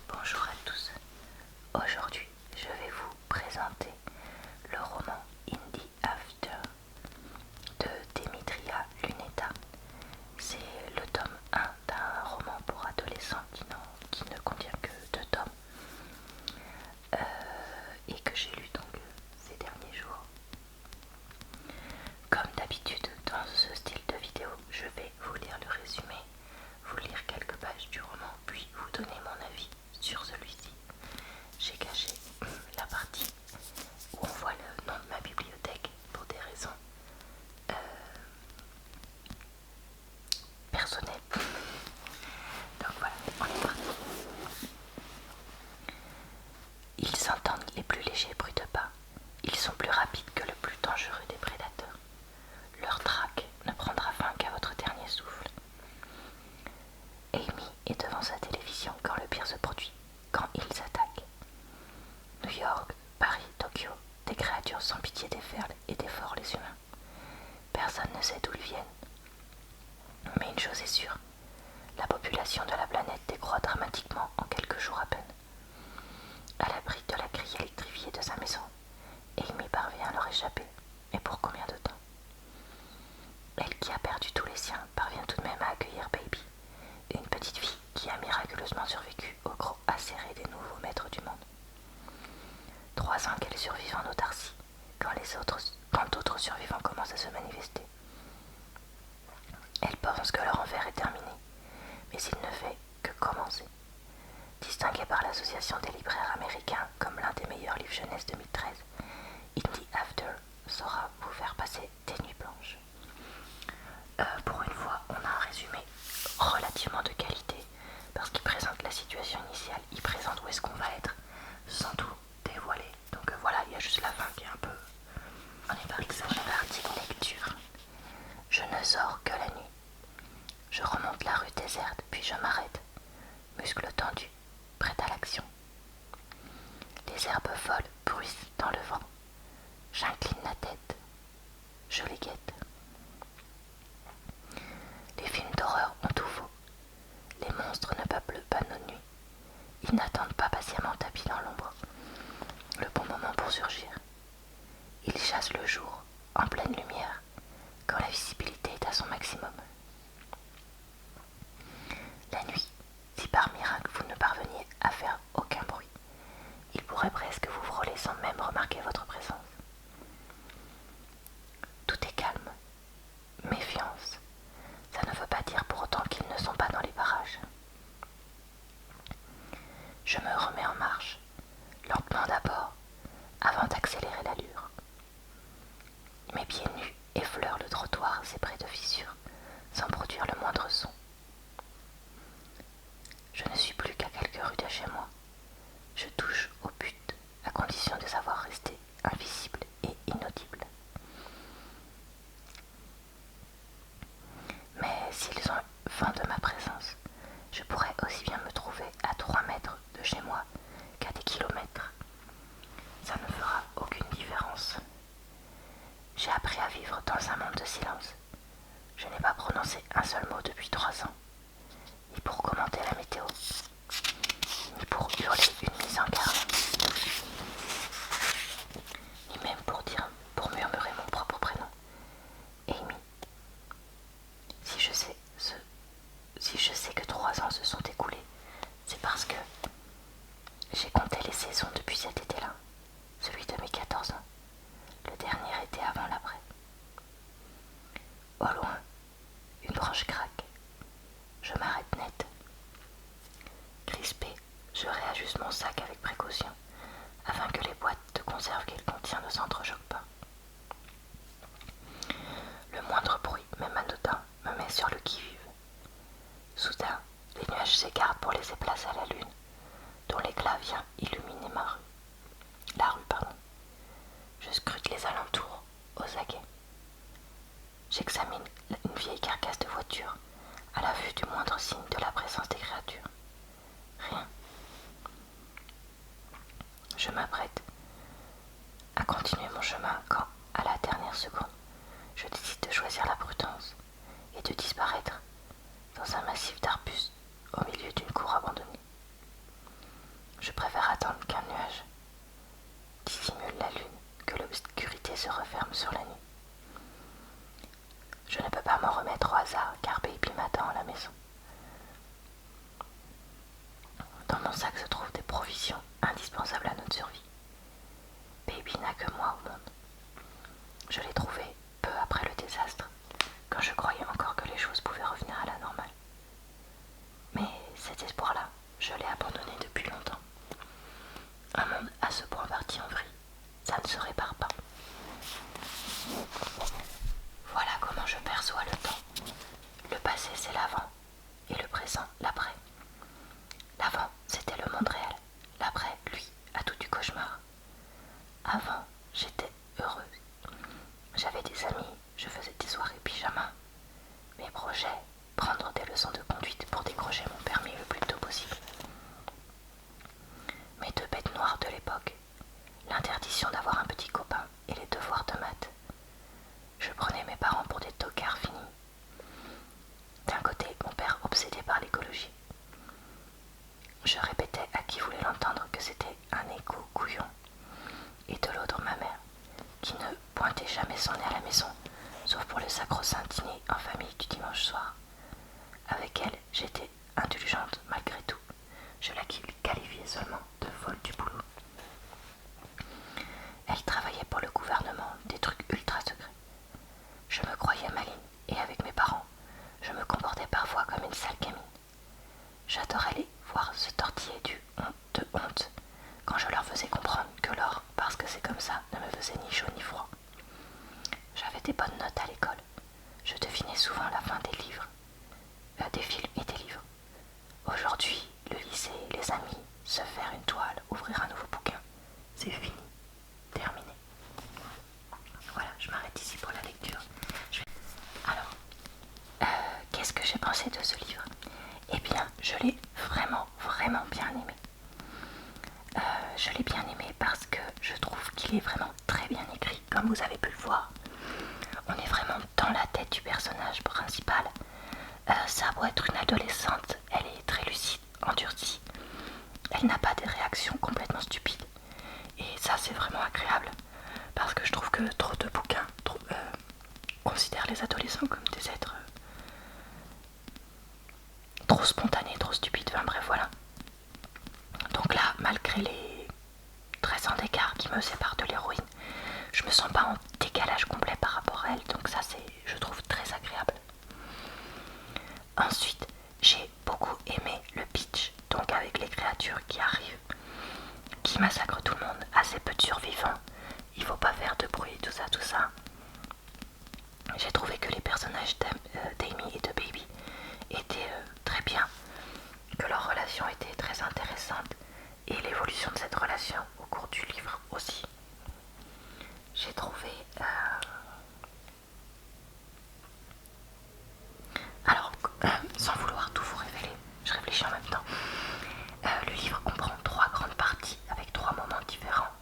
Bonjour à tous. Aujourd'hui, je vais vous présenter le roman In the After de Demetria Luneta. C'est le tome 1 d'un roman pour adolescents qui ne contient que 2 tomes et que j'ai lu donc ces derniers jours. Comme d'habitude dans ce style de vidéo, je vais vous lire le résumé, vous lire quelques pages du roman, puis vous donner mon avis sur celui-ci. J'ai caché la partie où on voit le nom de ma bibliothèque pour des raisons personnelles. Donc voilà, on est parti. Ils s'entendent les plus légers bruits de pas. Ils sont plus rapides que le plus dangereux des prédateurs. Leur traque ne prendra fin qu'à votre dernier souffle. Amy est devant sa télévision quand le pire se produit, quand ils attaquent. New York, Paris, Tokyo, des créatures sans pitié déferlent et dévorent les humains. Personne ne sait d'où ils viennent. Mais une chose est sûre, la population de la planète décroît dramatiquement en quelques jours à peine. À l'abri de la grille électrifiée de sa maison, Amy parvient à leur échapper. Et pour combien de temps? Elle qui a perdu tous les siens parvient tout de même à accueillir Baby, une petite fille qui a miraculeusement survécu au gros acéré des nouveaux maîtres du monde. 3 ans qu'elle survive en autarcie, quand d'autres survivants commencent à se manifester. Elle pense que leur enfer est terminé, mais il ne fait que commencer. Distingué par l'Association des libraires américains comme l'un des meilleurs livres jeunesse 2013, In the After saura vous faire passer des nuits blanches. Pour une fois, on a un résumé relativement de qualité, parce qu'il présente la situation initiale, il présente où est-ce qu'on va être, sans tout dévoiler. Donc voilà, il y a juste la fin qui est un peu... On est parti de lecture. Je ne sors que la nuit. Je remonte la rue déserte, puis je m'arrête, muscles tendus, prête à l'action. Les herbes folles bruissent dans le vent. J'incline la tête. Je les guette. Les films d'horreur ont tout faux. Les monstres ne peuplent pas nos nuits. Ils n'attendent pas patiemment tapis dans l'ombre le bon moment pour surgir. Ils chassent le jour, en pleine lumière, quand la visibilité est à son maximum. La nuit, si par miracle vous ne parveniez à faire aucun bruit, ils pourraient presque vous frôler sans même remarquer votre présence. Tout est calme. Méfiance. Ça ne veut pas dire pour autant qu'ils ne sont pas dans les parages. Je me remets en marche, lentement d'abord, avant d'accélérer l'allure. Mes pieds nus effleurent le trottoir zébré de fissures, sans produire le moindre son. Je ne suis plus qu'à quelques rues de chez moi. Je touche au but, à condition de savoir rester invisible et inaudible. Mais s'ils ont vent de ma présence, je pourrais aussi bien me trouver à 3 mètres de chez moi qu'à des kilomètres. Ça ne fera aucune différence. J'ai appris à vivre dans un monde de silence. Je n'ai pas prononcé un seul mot depuis 3 ans, ni pour commenter la météo, ni pour hurler une mise en garde, ni même pour murmurer mon propre prénom. Amy. Si je sais que 3 ans se sont écoulés, c'est parce que j'ai compté les saisons depuis cet été-là, celui de mes 14 ans, le dernier été avant l'après. Au loin, une branche craque. Je m'arrête net. Crispé, je réajuste mon sac avec précaution, afin que les boîtes de conserve qu'il contient ne s'entrechoquent pas. Le moindre bruit, même anodin, me met sur le qui-vive. Soudain, les nuages s'écartent pour laisser place à la lune, dont l'éclat vient illuminer la rue. Je scrute les alentours, aux aguets. J'examine une vieille carcasse de voiture, à la vue du moindre signe de la présence des créatures. Rien. Je m'apprête à continuer mon chemin quand, à la dernière seconde, je décide de choisir la prudence et de disparaître dans un massif d'arbustes au milieu d'une cour abandonnée. Je préfère attendre qu'un nuage dissimule la lune, que l'obscurité se referme sur la nuit. Je ne peux pas m'en remettre au hasard car Baby m'attend à la maison. Dans mon sac se trouvent des provisions indispensables à notre survie. Baby n'a que moi au monde. Je l'ai trouvé peu après le désastre, quand je croyais encore que les choses pouvaient revenir à la normale. Mais cet espoir-là, je l'ai abandonné depuis longtemps. Un monde à ce point parti en vrille, ça ne se répare pas. Voilà comment je perçois le temps. Le passé, c'est l'avant, et le présent, l'après. L'avant, c'était le monde réel. L'après, lui, a tout du cauchemar. Avant, j'étais heureuse. J'avais des amis, je faisais des soirées pyjama. Mes projets, prendre des leçons de conduite pour décrocher mon permis le plus tôt possible. Mes deux bêtes noires de l'époque, l'interdiction d'avoir un petit copain et les devoirs de maths. Je prenais mes parents pour des tocards finis. D'un côté, mon père obsédé par l'écologie. Je répétais à qui voulait l'entendre que c'était un écho couillon. Et de l'autre, ma mère, qui ne pointait jamais son nez à la maison, sauf pour le sacro-saint dîner en famille du dimanche soir. Avec elle, j'étais indulgente malgré tout. Je la qualifiais seulement de folle du boulot. Elle travaillait pour le gouvernement, des trucs ultra secrets. Je me croyais maligne et avec mes parents, je me comportais parfois comme une sale gamine. J'adorais les voir se tortiller de honte quand je leur faisais comprendre que l'or, parce que c'est comme ça, ne me faisait ni chaud ni froid. J'avais des bonnes notes à l'école. Je devinais souvent la fin des films et des livres. Aujourd'hui, le lycée, les amis, se faire une toile, ouvrir un nouveau bouquin, c'est fini, terminé. Voilà, je m'arrête ici pour la lecture. Alors, qu'est-ce que j'ai pensé de ce livre? Eh bien, je l'ai vraiment bien aimé. Je l'ai bien aimé parce que je trouve qu'il est vraiment très bien écrit, comme vous avez pu le voir. On est vraiment dans la tête du personnage principal. Ça a beau être une adolescente, elle est très lucide, endurcie. Elle n'a pas des réactions complètement stupides. Et ça, c'est vraiment agréable. Parce que je trouve que trop de bouquins considèrent les adolescents comme des êtres trop spontanés, trop stupides. Enfin bref, voilà. Donc là, malgré les 13 ans d'écart qui me séparent de l'héroïne, je me sens pas en décalage complet par rapport à elle. Donc ça, c'est, je trouve, très agréable. Ensuite, j'ai beaucoup aimé le pitch, donc avec les créatures qui arrivent, qui massacrent tout le monde, assez peu de survivants, il faut pas faire de bruit, tout ça. J'ai trouvé que les personnages d'Amy et de Baby étaient très bien, que leur relation était très intéressante, et l'évolution de cette relation au cours du livre aussi. J'ai trouvé... Alors, sans vouloir tout vous révéler, je réfléchis en même temps. Le livre comprend 3 grandes parties avec 3 moments différents.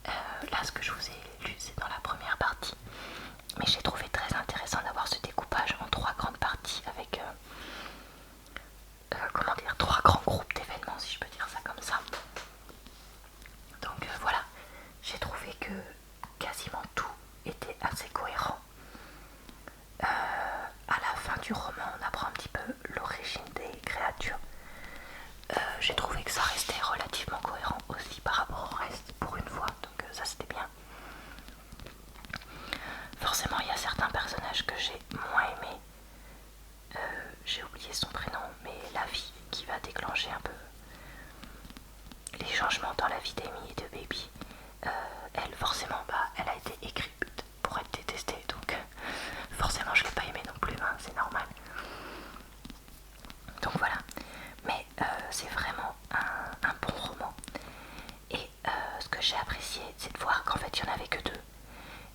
Là, ce que je vous ai lu, c'est dans la première partie. Mais j'ai trouvé très intéressant d'avoir ce découpage en 3 grandes parties avec, comment dire, 3 grands groupes d'événements, si je peux dire ça comme ça. Donc voilà, j'ai trouvé que quasiment tout était assez cohérent. À la fin du roman, on apprend un petit peu l'origine des créatures. J'ai trouvé que ça restait relativement cohérent aussi par rapport au reste pour une fois, donc ça c'était bien. Forcément, il y a certains personnages que j'ai moins aimés. J'ai oublié son prénom, mais la vie qui va déclencher un peu les changements dans la vie d'Amy et de Baby. Elle, forcément, elle a été écrite pour être détestée, donc forcément je l'ai pas aimée non plus, hein, c'est normal. Donc voilà, mais c'est vraiment un bon roman. Et ce que j'ai apprécié, c'est de voir qu'en fait il n'y en avait que 2.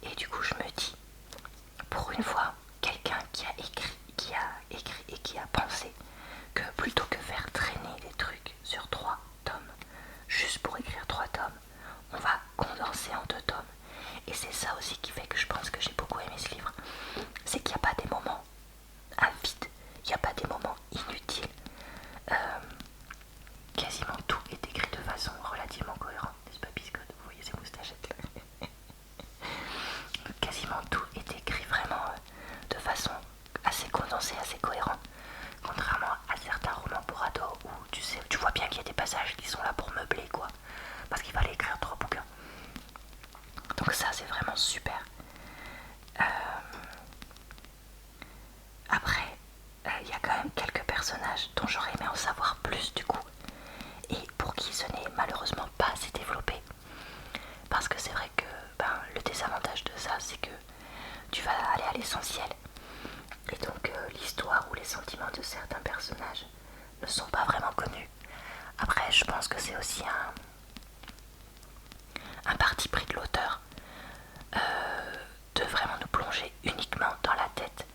Et du coup je me dis, pour une fois, quelqu'un qui a écrit et qui a pensé que plutôt que faire traîner des trucs sur 3 tomes, juste pour écrire 3 tomes, on va condenser en 2 tomes. Et c'est ça aussi qui fait que je pense que j'ai beaucoup aimé ce livre. C'est qu'il n'y a pas des moments à vide, il n'y a pas des moments inutiles. Quasiment tout est écrit de bien qu'il y ait des passages qui sont là pour meubler quoi, parce qu'il fallait écrire 3 bouquins. Donc ça c'est vraiment super. Après, il y a quand même quelques personnages dont j'aurais aimé en savoir plus du coup, et pour qui ce n'est malheureusement pas assez développé. Parce que c'est vrai que le désavantage de ça, c'est que tu vas aller à l'essentiel. Et donc l'histoire ou les sentiments de certains personnages ne sont pas vraiment connus. Après, je pense que c'est aussi un parti pris de l'auteur de vraiment nous plonger uniquement dans la tête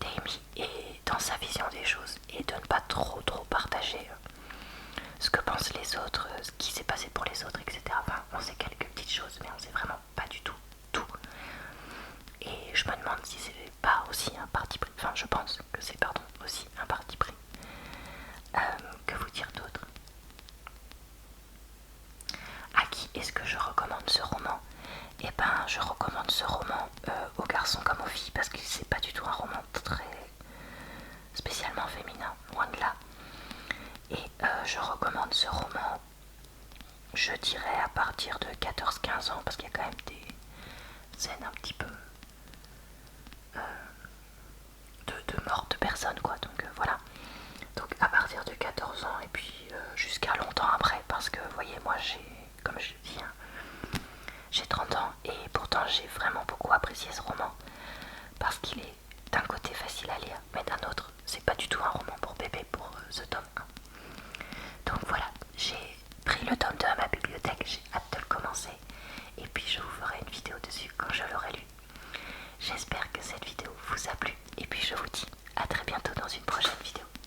d'Amy et dans sa vision des choses et de ne pas trop partager ce que pensent les autres, ce qui s'est passé pour les autres, etc. Enfin, on sait quelques petites choses, mais on sait vraiment pas du tout tout. Et je me demande si c'est pas aussi un parti pris, enfin je pense que c'est aussi un parti pris. Que vous dire d'autre? À qui est-ce que je recommande ce roman? Eh ben je recommande ce roman aux garçons comme aux filles parce que c'est pas du tout un roman très spécialement féminin, loin de là. Et je recommande ce roman, je dirais à partir de 14-15 ans parce qu'il y a quand même des scènes un petit peu de mort de personnes quoi, donc voilà. Donc à partir de 14 ans et puis jusqu'à longtemps après parce que vous voyez moi j'ai, comme je le dis, j'ai 30 ans et pourtant j'ai vraiment beaucoup apprécié ce roman parce qu'il est d'un côté facile à lire mais d'un autre c'est pas du tout un roman pour bébé pour ce tome.